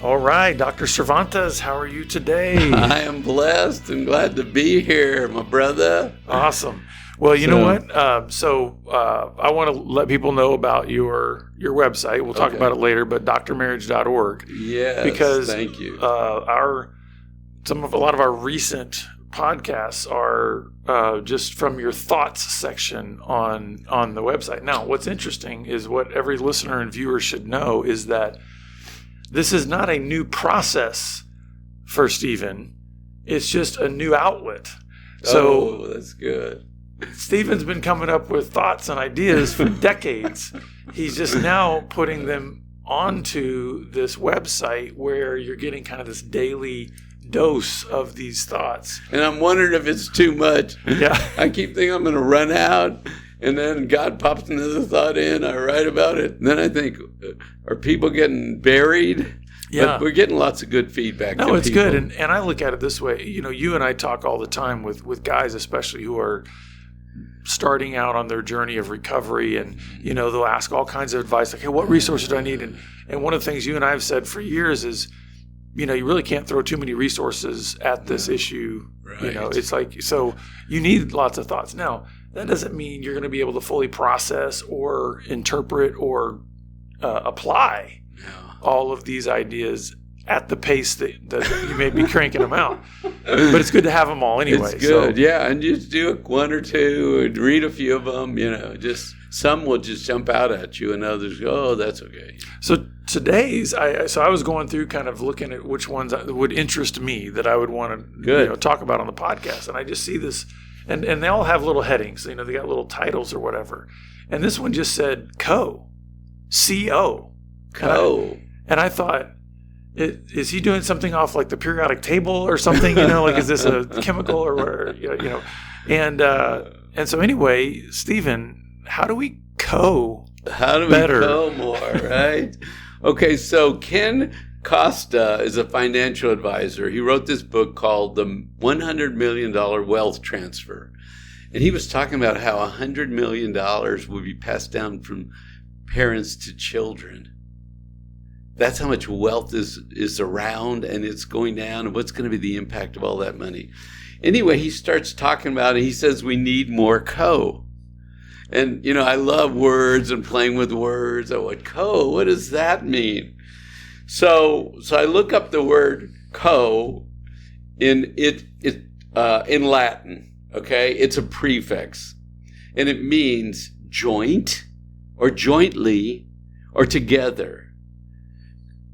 All right, Dr. Cervantes, how are you today? I am blessed and glad to be here, my brother. Awesome. Well, you know what? I want to let people know about your website. We'll talk about it later, but drmarriage.org. Yes, because thank you. A lot of our recent podcasts are just from your thoughts section on the website. Now, what's interesting is what every listener and viewer should know is that this is not a new process for Stephen. It's just a new outlet. So that's good. Stephen's been coming up with thoughts and ideas for decades. He's just now putting them onto this website where you're getting kind of this daily dose of these thoughts. And I'm wondering if it's too much. Yeah. I keep thinking I'm going to run out, and then God pops another thought in. I write about it. And then I think, are people getting buried? Yeah. But we're getting lots of good feedback. No, it's good. And I look at it this way. You know, you and I talk all the time with guys, especially who are starting out on their journey of recovery, and you know, they'll ask all kinds of advice like, hey, what resources do I need? And one of the things you and I have said for years is, you know, you really can't throw too many resources at this issue. Right. You know, it's like, so you need lots of thoughts. Now, that doesn't mean you're going to be able to fully process or interpret or apply all of these ideas at the pace that you may be cranking them out. But it's good to have them all anyway. It's good, yeah. And just do one or two and read a few of them, you know. Just some will just jump out at you and others go, oh, that's okay. So today's, I was going through kind of looking at which ones would interest me that I would want to talk about on the podcast. And I just see this, and they all have little headings. You know, they got little titles or whatever. And this one just said C-O. And I thought, is he doing something off like the periodic table or something? You know, like is this a chemical or you know? And so anyway, Stephen, how do we better? More, right? Okay, so Ken Costa is a financial advisor. He wrote this book called The $100 Million Wealth Transfer. And he was talking about how $100 million would be passed down from parents to children. That's how much wealth is around, and it's going down, and what's going to be the impact of all that money. Anyway, he starts talking about it. He says we need more co. And, you know, I love words and playing with words. What does that mean? So I look up the word co in Latin, okay? It's a prefix, and it means joint or jointly or together.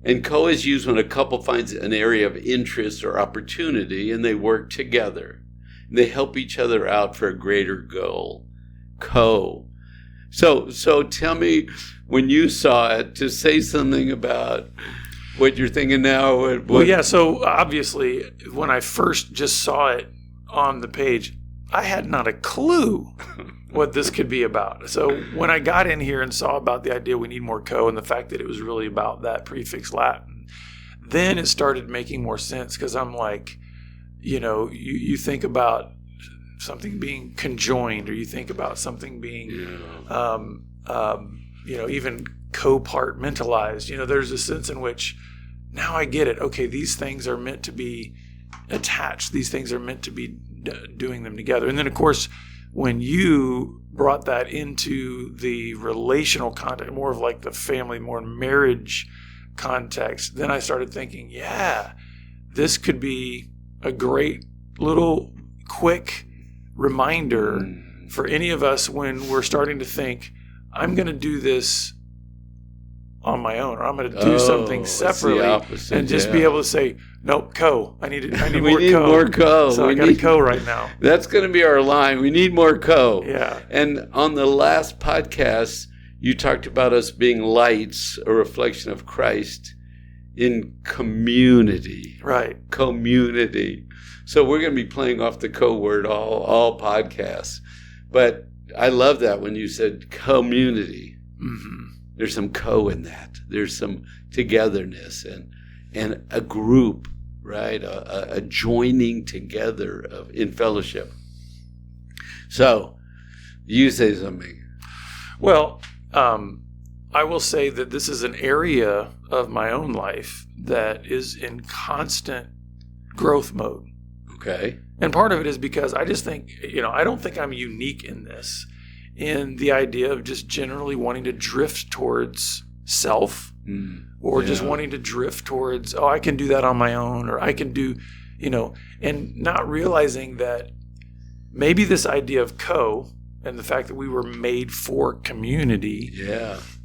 And co is used when a couple finds an area of interest or opportunity and they work together. They help each other out for a greater goal. Co. So tell me, when you saw it, to say something about what you're thinking now. Well, yeah, so obviously when I first just saw it on the page, I had not a clue what this could be about. So when I got in here and saw about the idea we need more co and the fact that it was really about that prefix Latin, then it started making more sense because I'm like, you know, you think about something being conjoined, or you think about something being, you know, even compartmentalized. You know, there's a sense in which now I get it. Okay, these things are meant to be attached. These things are meant to be doing them together. And then, of course, when you brought that into the relational context, more of like the family, more marriage context, then I started thinking, yeah, this could be a great little quick reminder for any of us when we're starting to think, I'm going to do this on my own, or I'm going to do something separately, and just be able to say, nope, co. I need more co. So I got a co right now. That's going to be our line. We need more co. Yeah. And on the last podcast, you talked about us being lights, a reflection of Christ in community. Right. Community. So we're going to be playing off the co word all podcasts. But I love that when you said community. Mm-hmm. There's some co in that. There's some togetherness and a group, right? A joining together in fellowship. So, you say something. Well, I will say that this is an area of my own life that is in constant growth mode. Okay. And part of it is because I just think, I don't think I'm unique in this, in the idea of just generally wanting to drift towards self or just wanting to drift towards, I can do that on my own, or I can do, and not realizing that maybe this idea of and the fact that we were made for community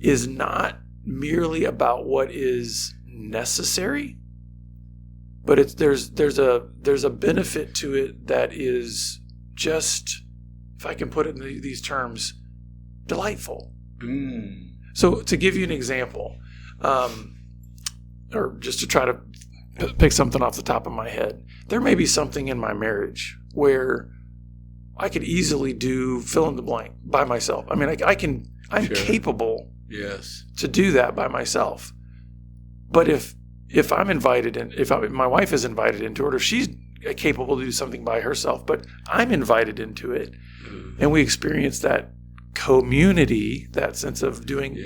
is not merely about what is necessary, but there's a benefit to it that is just, if I can put it in these terms, delightful. So to give you an example, or just to try to pick something off the top of my head, there may be something in my marriage where I could easily do fill in the blank by myself. I mean, I'm capable to do that by myself. But if I'm invited in, if my wife is invited into it, or she's capable to do something by herself, but I'm invited into it, and we experience that community, that sense of doing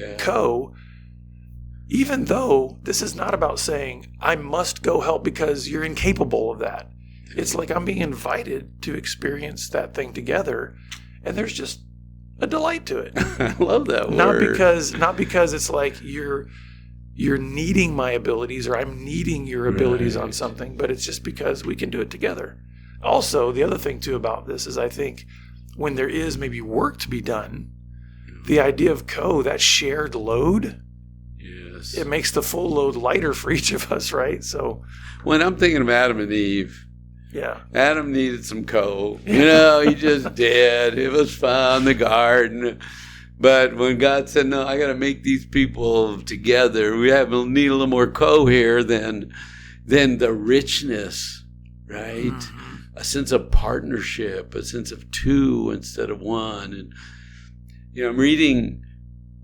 even though this is not about saying, I must go help because you're incapable of that. It's like I'm being invited to experience that thing together, and there's just a delight to it. I love that word. Not because it's like you're needing my abilities or I'm needing your abilities on something, but it's just because we can do it together. Also, the other thing too about this is I think when there is maybe work to be done, the idea of that shared load, it makes the full load lighter for each of us, right? So when I'm thinking of Adam and Eve, Adam needed some he just did. It was fun, the garden. But when God said, no, I got to make these people together, we need a little more here than the richness, right? Mm-hmm. A sense of partnership, a sense of two instead of one. And, I'm reading,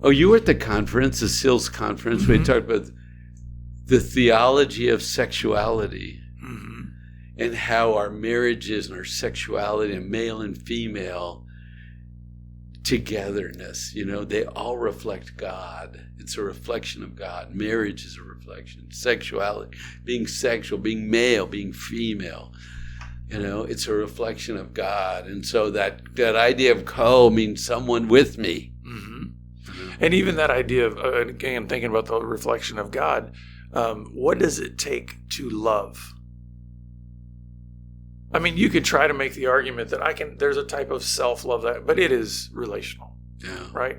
you were at the conference, the SILS conference, mm-hmm. We talked about the theology of sexuality. Mm-hmm. And how our marriages and our sexuality and male and female togetherness, they all reflect God. It's a reflection of God. Marriage is a reflection. Sexuality, being sexual, being male, being female, it's a reflection of God. And so that idea of means someone with me. Mm-hmm. And even that idea of, again, thinking about the reflection of God, what does it take to love? I mean, you could try to make the argument that there's a type of self-love but it is relational, right?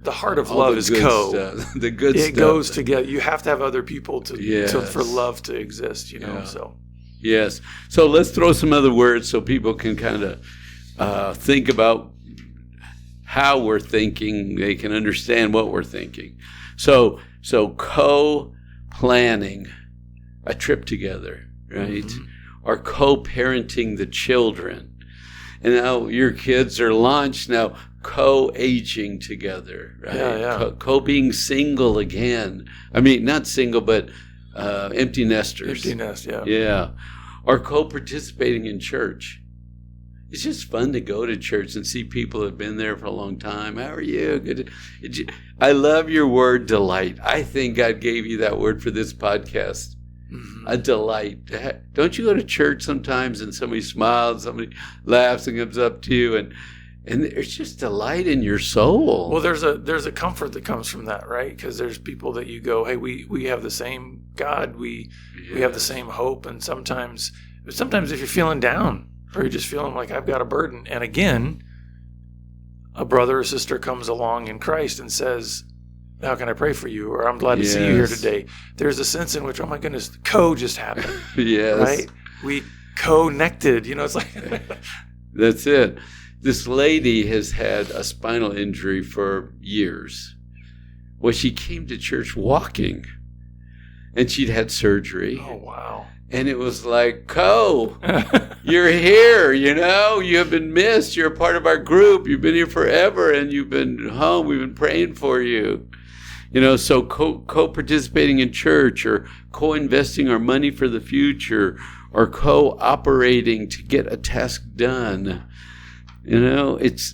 The heart of love is the good stuff. It goes together. You have to have other people for love to exist, so. Yes. So let's throw some other words so people can kind of think about how we're thinking. They can understand what we're thinking. So co-planning a trip together, right? Mm-hmm. Or co-parenting the children. And now your kids are launched now co-aging together, right? Yeah. Co-being single again. I mean, not single, but empty nesters. Empty nest, yeah. Yeah. Or co-participating in church. It's just fun to go to church and see people who have been there for a long time. How are you? Good. I love your word, delight. I think God gave you that word for this podcast. Mm-hmm. A delight. Don't you go to church sometimes and somebody smiles, somebody laughs and comes up to you, and there's just delight in your soul. Well, there's a comfort that comes from that, right? Because there's people that you go, hey, we have the same God, we have the same hope, and sometimes if you're feeling down or you're just feeling like I've got a burden, and again, a brother or sister comes along in Christ and says, how can I pray for you? Or I'm glad to see you here today. There's a sense in which, oh my goodness, just happened. Yes. Right? We connected. It's like... That's it. This lady has had a spinal injury for years. Well, she came to church walking. And she'd had surgery. Oh, wow. And it was like, you're here, you have been missed. You're a part of our group. You've been here forever and you've been home. We've been praying for you. So co-participating in church or co-investing our money for the future or co-operating to get a task done. This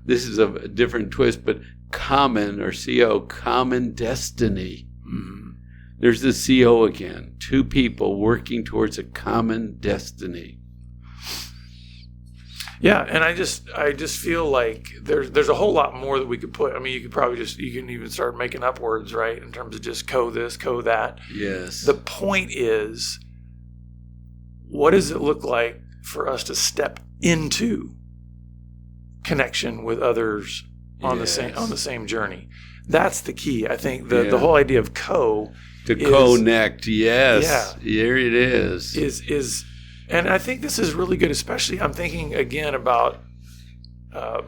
is a different twist, but common, or CO, common destiny. Mm-hmm. There's the CO again. Two people working towards a common destiny. Yeah, and I just feel like there's a whole lot more that we could put. I mean, you can even start making up words, right? In terms of just co this, co that. Yes. The point is, what does it look like for us to step into connection with others on the same journey? That's the key. I think the whole idea of to connect. Yes. Yeah. Here it is. And I think this is really good, especially I'm thinking again about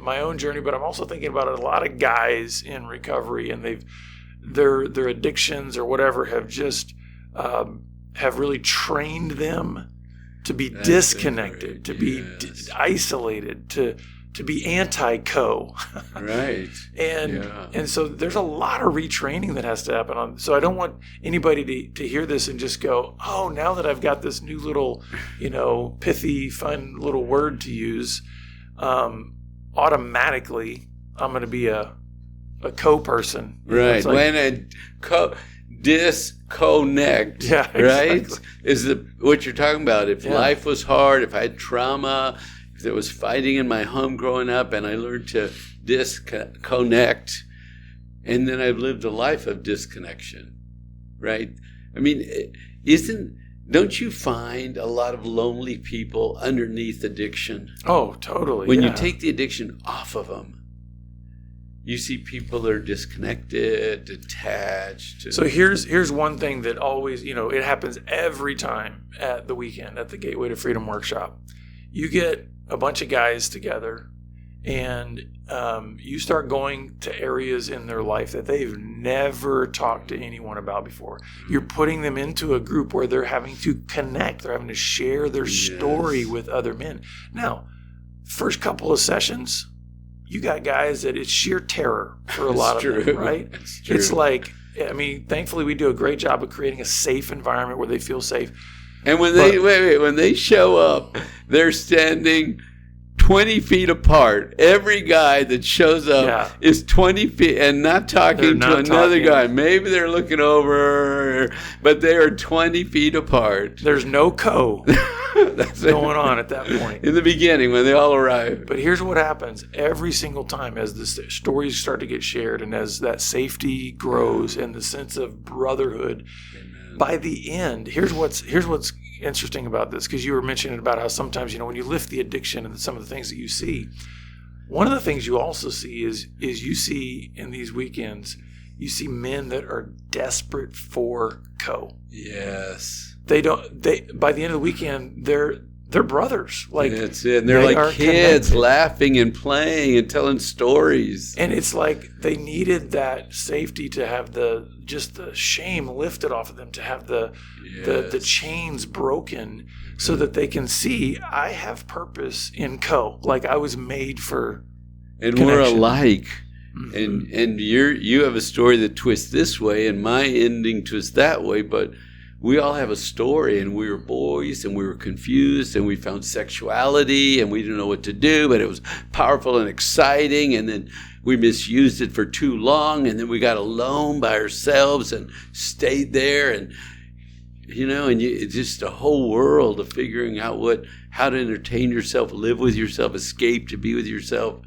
my own journey, but I'm also thinking about a lot of guys in recovery, and their addictions or whatever have just have really trained them to be disconnected, to be isolated, to be anti-co. Right. And so there's a lot of retraining that has to happen. So I don't want anybody to hear this and just go, oh, now that I've got this new little, pithy, fun little word to use, automatically I'm going to be a co-person. Right. When disconnect, right, is what you're talking about. If life was hard, if I had trauma, if there was fighting in my home growing up, and I learned to disconnect, and then I've lived a life of disconnection, right? I mean, don't you find a lot of lonely people underneath addiction? Oh, totally. When you take the addiction off of them, you see people that are disconnected, detached. So here's one thing that always, it happens every time at the weekend at the Gateway to Freedom workshop. You get a bunch of guys together, and you start going to areas in their life that they've never talked to anyone about before. You're putting them into a group where they're having to connect. They're having to share their story with other men. Now, first couple of sessions, you got guys that it's sheer terror for a lot of them, right? It's like, thankfully we do a great job of creating a safe environment where they feel safe. And when they show up, they're standing 20 feet apart. Every guy that shows up is 20 feet and not talking to another guy. Maybe they're looking over, but they are 20 feet apart. There's no that's going on at that point. In the beginning, when they all arrive. But here's what happens every single time as the stories start to get shared and as that safety grows and the sense of brotherhood. By the end, here's what's interesting about this, because you were mentioning about how sometimes, when you lift the addiction and some of the things that you see, one of the things you also see is you see in these weekends, you see men that are desperate for co. Yes. By the end of the weekend, they're brothers. Like, that's it. And they're like kids laughing and playing and telling stories. And it's like they needed that safety to have the shame lifted off of them, to have the chains broken, so that they can see, I have purpose in co. Like I was made for connection. We're alike. Mm-hmm. And you have a story that twists this way, and my ending twists that way, but we all have a story, and we were boys, and we were confused, and we found sexuality, and we didn't know what to do, but it was powerful and exciting, and then we misused it for too long, and then we got alone by ourselves and stayed there, and it's just a whole world of figuring out how to entertain yourself, live with yourself, escape to be with yourself.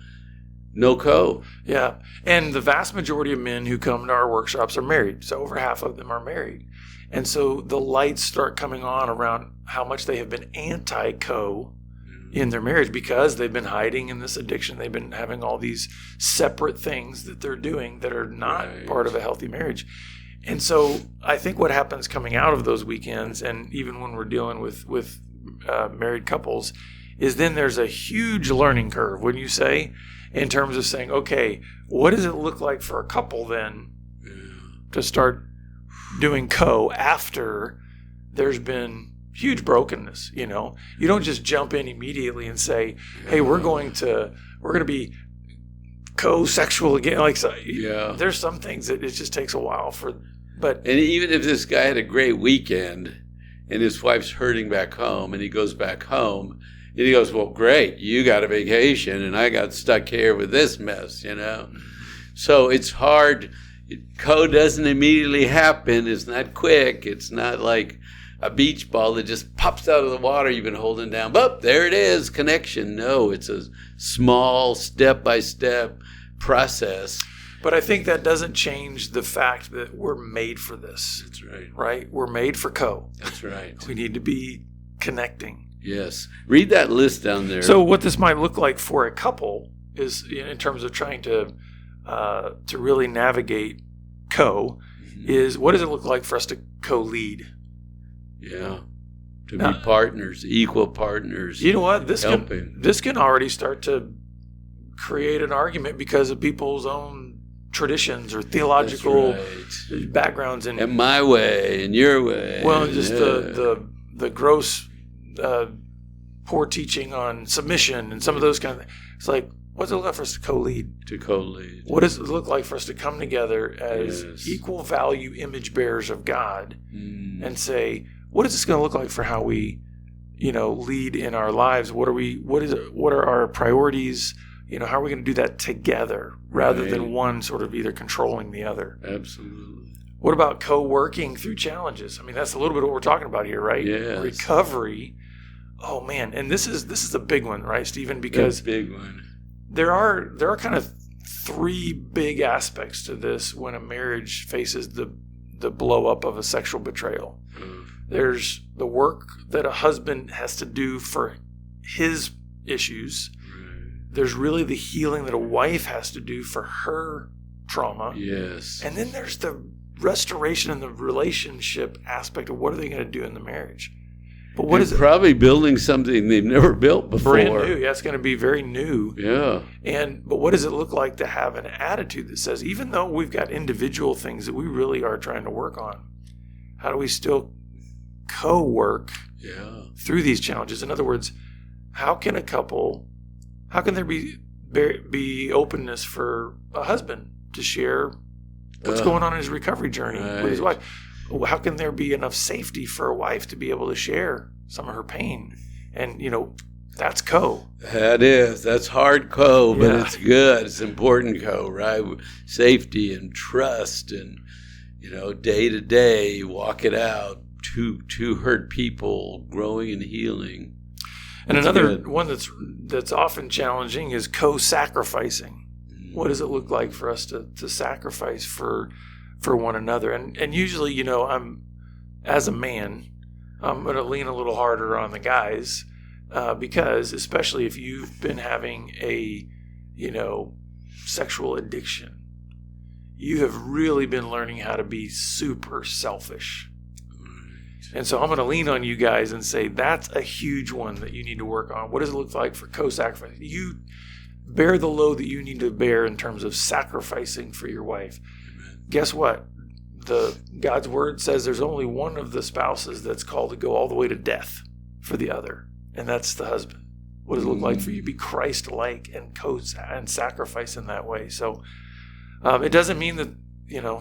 No co. Yeah, and the vast majority of men who come to our workshops are married, so over half of them are married. And so the lights start coming on around how much they have been anti-co in their marriage, because they've been hiding in this addiction. They've been having all these separate things that they're doing that are not part of a healthy marriage. And so I think what happens coming out of those weekends, and even when we're dealing with married couples, is then there's a huge learning curve, wouldn't you say, in terms of saying, okay, what does it look like for a couple then to start doing co after there's been huge brokenness? You don't just jump in immediately and say, hey, we're going to be co-sexual again. There's some things that it just takes a while and even if this guy had a great weekend and his wife's hurting back home, and he goes back home and he goes, well, great, you got a vacation and I got stuck here with this mess, So it's hard. Co doesn't immediately happen. It's not quick. It's not like a beach ball that just pops out of the water you've been holding down. But there it is, connection. No, it's a small step-by-step process. But I think that doesn't change the fact that we're made for this. That's right. Right? We're made for co. That's right. We need to be connecting. Yes. Read that list down there. So what this might look like for a couple is, in terms of trying to really navigate co, is what does it look like for us to co-lead? Yeah. To be partners, equal partners. You know what? This can already start to create an argument because of people's own traditions or theological backgrounds and my way and your way. Well, just the gross poor teaching on submission and some of those kind of things. It's like, what does it look like for us to co-lead? To co-lead. What does it look like for us to come together as equal value image bearers of God and say, what is this going to look like for how we, lead in our lives? What are our priorities? How are we going to do that together rather than one sort of either controlling the other? Absolutely. What about co-working through challenges? I mean, that's a little bit of what we're talking about here, right? Yes. Recovery. Oh man, and this is a big one, right, Stephen? Because a big one. There are kind of three big aspects to this when a marriage faces the blow up of a sexual betrayal. There's the work that a husband has to do for his issues. There's really the healing that a wife has to do for her trauma. Yes. And then there's the restoration and the relationship aspect of what are they going to do in the marriage. But what is it? Probably building something they've never built before. Brand new. Yeah, it's going to be very new. Yeah. But what does it look like to have an attitude that says, even though we've got individual things that we really are trying to work on, how do we still co-work through these challenges? In other words, how can there be openness for a husband to share what's going on in his recovery journey with his wife? How can there be enough safety for a wife to be able to share some of her pain? And, that's co. That is. That's hard co, but it's good. It's important co, right? Safety and trust and, day to day, walk it out. Two hurt people growing and healing. And another one that's often challenging is co-sacrificing. What does it look like for us to sacrifice for one another? And usually, I'm as a man, I'm going to lean a little harder on the guys because especially if you've been having a, sexual addiction, you have really been learning how to be super selfish. And so I'm going to lean on you guys and say that's a huge one that you need to work on. What does it look like for co-sacrifice? You bear the load that you need to bear in terms of sacrificing for your wife. Amen. Guess what? God's word says there's only one of the spouses that's called to go all the way to death for the other, and that's the husband. What does it look like for you to be Christ-like and sacrifice in that way? So it doesn't mean that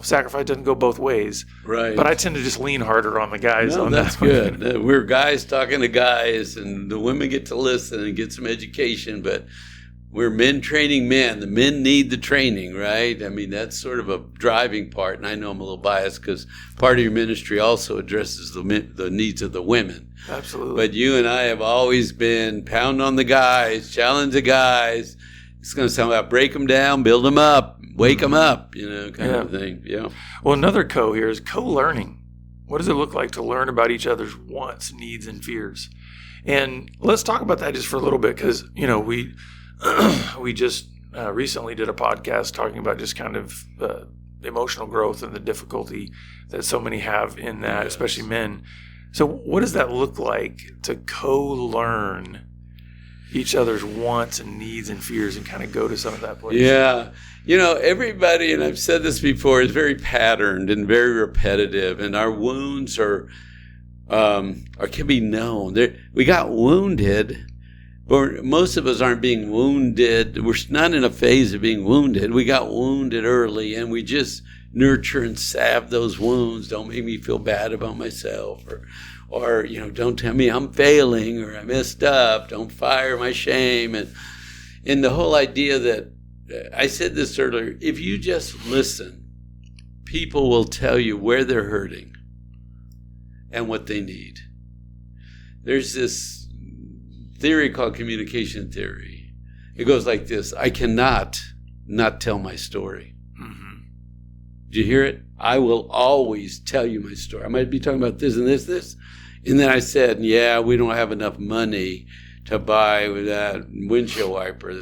sacrifice doesn't go both ways. Right. But I tend to just lean harder on the guys. No, that's good. We're guys talking to guys, and the women get to listen and get some education, but we're men training men. The men need the training, right? I mean, that's sort of a driving part, and I know I'm a little biased because part of your ministry also addresses the needs of the women. Absolutely. But you and I have always been pound on the guys, challenge the guys. It's going to sound about break them down, build them up, wake them up, kind of thing. Yeah. Well, another co here is co-learning. What does it look like to learn about each other's wants, needs, and fears? And let's talk about that just for a little bit because, we just recently did a podcast talking about just kind of emotional growth and the difficulty that so many have in that, especially men. So what does that look like to co-learn each other's wants and needs and fears and kind of go to some of that place? Yeah. Everybody, and I've said this before, is very patterned and very repetitive, and our wounds are can be known. We got wounded, but most of us aren't being wounded. We're not in a phase of being wounded. We got wounded early, and we just nurture and salve those wounds. Don't make me feel bad about myself, or don't tell me I'm failing or I messed up. Don't fire my shame, and the whole idea that I said this earlier, if you just listen, people will tell you where they're hurting and what they need. There's this theory called communication theory. It goes like this: I cannot not tell my story. Mm-hmm. Did you hear it? I will always tell you my story. I might be talking about this and this. And then I said, yeah, we don't have enough money to buy that windshield wiper.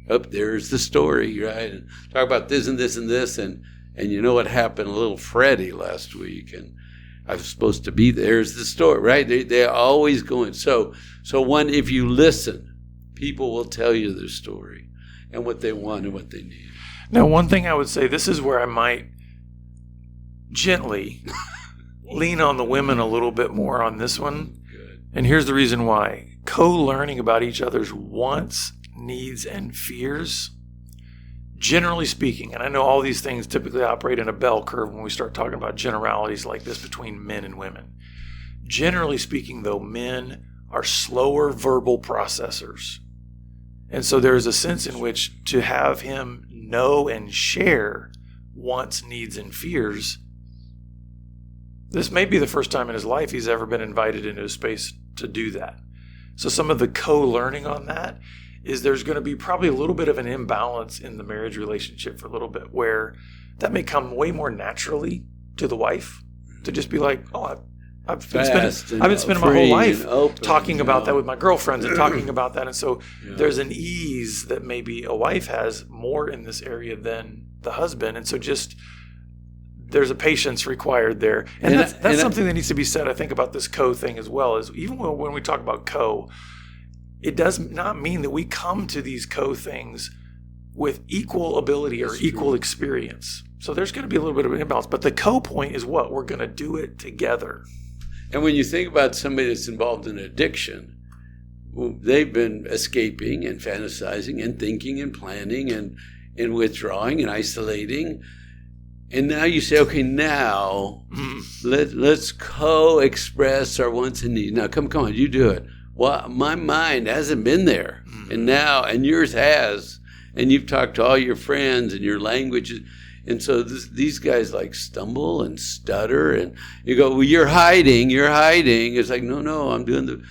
Oh, there's the story, right? And talk about this and this and this. And you know what happened? A little Freddie last week. And I was supposed to be there. There's the story, right? They're always going. So if you listen, people will tell you their story and what they want and what they need. Now, one thing I would say, this is where I might gently lean on the women a little bit more on this one. Good. And here's the reason why. Co-learning about each other's wants, needs, and fears, generally speaking, and I know all these things typically operate in a bell curve when we start talking about generalities like this between men and women. Generally speaking, though, men are slower verbal processors. And so there is a sense in which to have him know and share wants, needs, and fears, this may be the first time in his life he's ever been invited into a space to do that. So some of the co-learning on that is there's going to be probably a little bit of an imbalance in the marriage relationship for a little bit, where that may come way more naturally to the wife to just be like, oh, I've been spending my whole life talking about that with my girlfriends and talking about that. And so there's an ease that maybe a wife has more in this area than the husband. And so just there's a patience required there. And that's something that needs to be said, I think, about this co thing as well, is even when we talk about co, it does not mean that we come to these co things with equal ability or equal experience. So there's going to be a little bit of an imbalance. But the co point is what? We're going to do it together. And when you think about somebody that's involved in addiction, they've been escaping and fantasizing and thinking and planning and withdrawing and isolating. And now you say, okay, now let's co-express our wants and needs. Now, come on, you do it. Well, my mind hasn't been there. And yours has. And you've talked to all your friends and your languages. And so these guys like stumble and stutter. And you go, well, you're hiding. It's like, no, I'm doing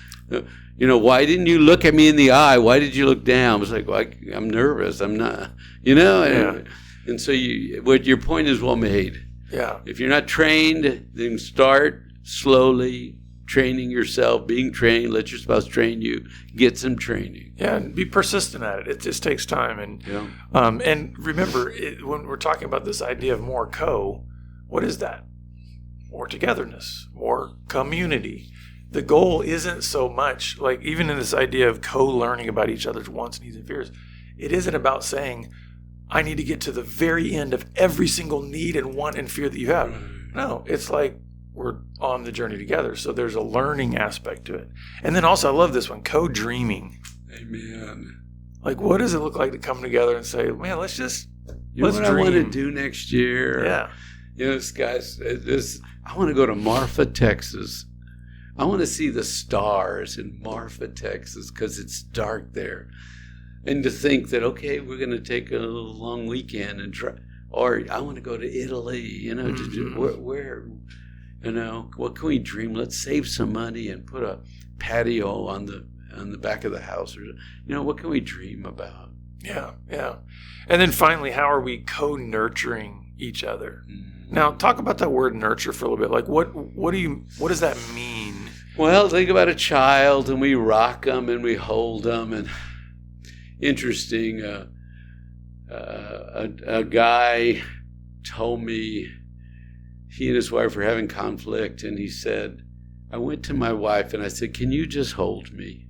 why didn't you look at me in the eye? Why did you look down? It's like, well, I'm nervous. I'm not, And so what your point is well made. Yeah. If you're not trained, then start slowly training yourself, being trained. Let your spouse train you. Get some training. Yeah, and be persistent at it. It just takes time. And remember, when we're talking about this idea of more co, what is that? More togetherness, more community. The goal isn't so much, like even in this idea of co-learning about each other's wants, needs, and fears, it isn't about saying, I need to get to the very end of every single need and want and fear that you have. No, it's like we're on the journey together. So there's a learning aspect to it. And then also, I love this one, co-dreaming. Amen. Like, what does it look like to come together and say, man, let's dream. I want to do next year? Yeah. Guys, I want to go to Marfa, Texas. I want to see the stars in Marfa, Texas, because it's dark there. And to think that, okay, we're going to take a little long weekend and try, or I want to go to Italy, to do, where, what can we dream? Let's save some money and put a patio on the back of the house, or, what can we dream about? Yeah. And then finally, how are we co-nurturing each other? Now, talk about that word nurture for a little bit. Like, what does that mean? Well, think about a child, and we rock them and we hold them, and interesting. A guy told me he and his wife were having conflict, and he said, I went to my wife and I said, can you just hold me?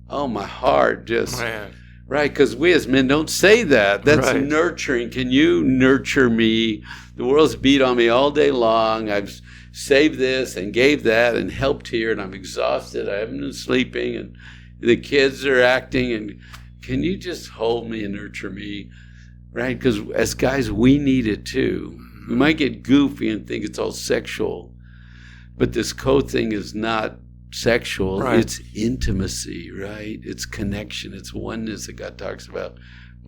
Oh, my heart just... Man. Right, because we as men don't say that. That's right. Nurturing. Can you nurture me? The world's beat on me all day long. I've saved this and gave that and helped here, and I'm exhausted. I haven't been sleeping, and the kids are acting, and can you just hold me and nurture me? Right, because as guys, we need it too. We might get goofy and think it's all sexual, but this thing is not sexual. Right. It's intimacy, right? It's connection. It's oneness that God talks about.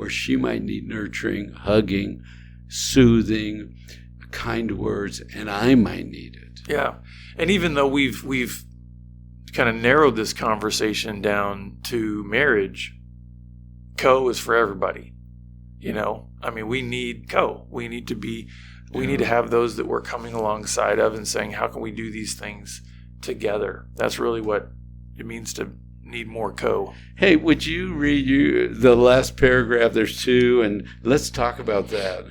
or she might need nurturing, hugging, soothing, kind words, and I might need it. Yeah. And even though we've kind of narrowed this conversation down to marriage, co is for everybody. I mean, we need co. We need to have those that we're coming alongside of and saying, how can we do these things together? That's really what it means to need more co. Hey, would you read the last paragraph? There's 2, and let's talk about that.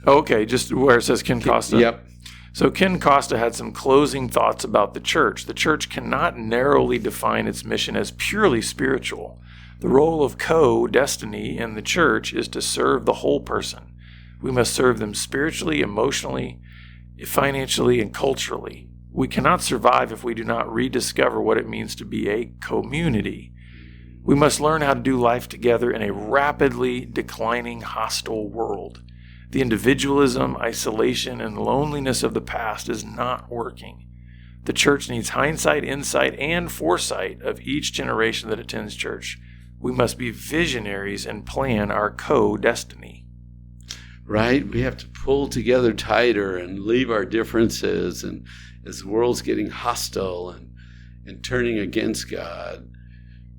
Okay, just where it says Ken Costa. Yep. So Ken Costa had some closing thoughts about the church. The church cannot narrowly define its mission as purely spiritual. The role of co-destiny in the church is to serve the whole person. We must serve them spiritually, emotionally, financially, and culturally. We cannot survive if we do not rediscover what it means to be a community. We must learn how to do life together in a rapidly declining, hostile world. The individualism, isolation, and loneliness of the past is not working. The church needs hindsight, insight, and foresight of each generation that attends church. We must be visionaries and plan our co-destiny. Right? We have to pull together tighter and leave our differences. And as the world's getting hostile and turning against God,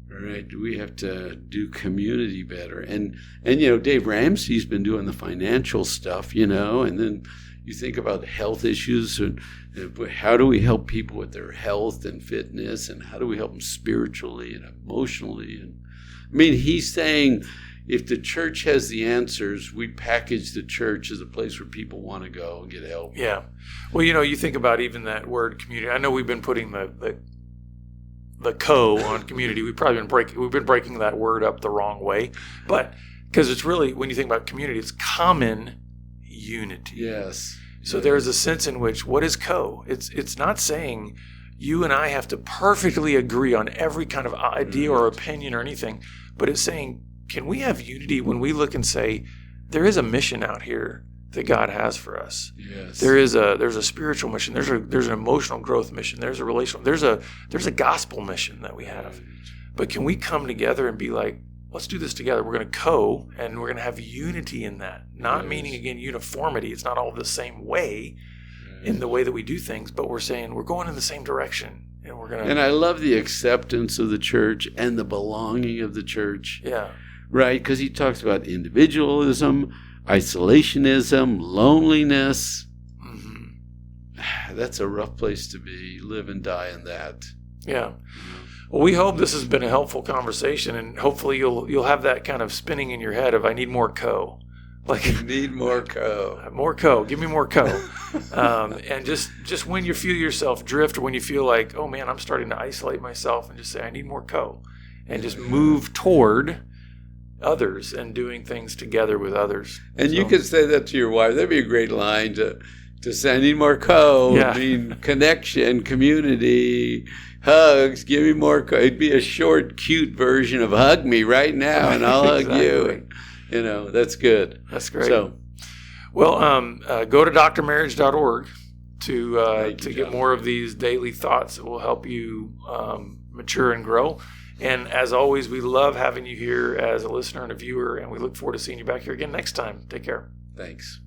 right, we have to do community better. And Dave Ramsey's been doing the financial stuff, and then you think about health issues and how do we help people with their health and fitness, and how do we help them spiritually and emotionally. And I mean, he's saying if the church has the answers, we package the church as a place where people want to go and get help. Yeah. Well, you think about even that word community. I know we've been putting the co on community. We've been breaking that word up the wrong way, but because it's really, when you think about community, it's common unity. Yes. So there's a sense in which, what is co? It's not saying you and I have to perfectly agree on every kind of idea or opinion or anything, but it's saying, can we have unity when we look and say, there is a mission out here that God has for us. Yes. There's a spiritual mission. There's an emotional growth mission. There's a relational. There's a gospel mission that we have. But can we come together and be like, let's do this together. We're going to and we're going to have unity in that. Not meaning, again, uniformity. It's not all the same way in the way that we do things, but we're saying we're going in the same direction. And we're going to. And I love the acceptance of the church and the belonging of the church. Yeah. Right? Because he talks about individualism, isolationism, loneliness. Mm-hmm. That's a rough place to be. Live and die in that. Yeah. Well, we hope this has been a helpful conversation, and hopefully you'll have that kind of spinning in your head of, I need more co. Like, I need more co. More co. Give me more co. And just when you feel yourself drift, or when you feel like, oh man, I'm starting to isolate myself, and just say, I need more co. And just move toward others and doing things together with others. And you could say that to your wife. That'd be a great line to say, I need more co. Yeah. I mean, connection, community, hugs, give me more co. It'd be a short, cute version of hug me right now and I'll hug you. That's good. That's great. So, well, go to drmarriage.org to you, get more of these daily thoughts that will help you mature and grow. And as always, we love having you here as a listener and a viewer, and we look forward to seeing you back here again next time. Take care. Thanks.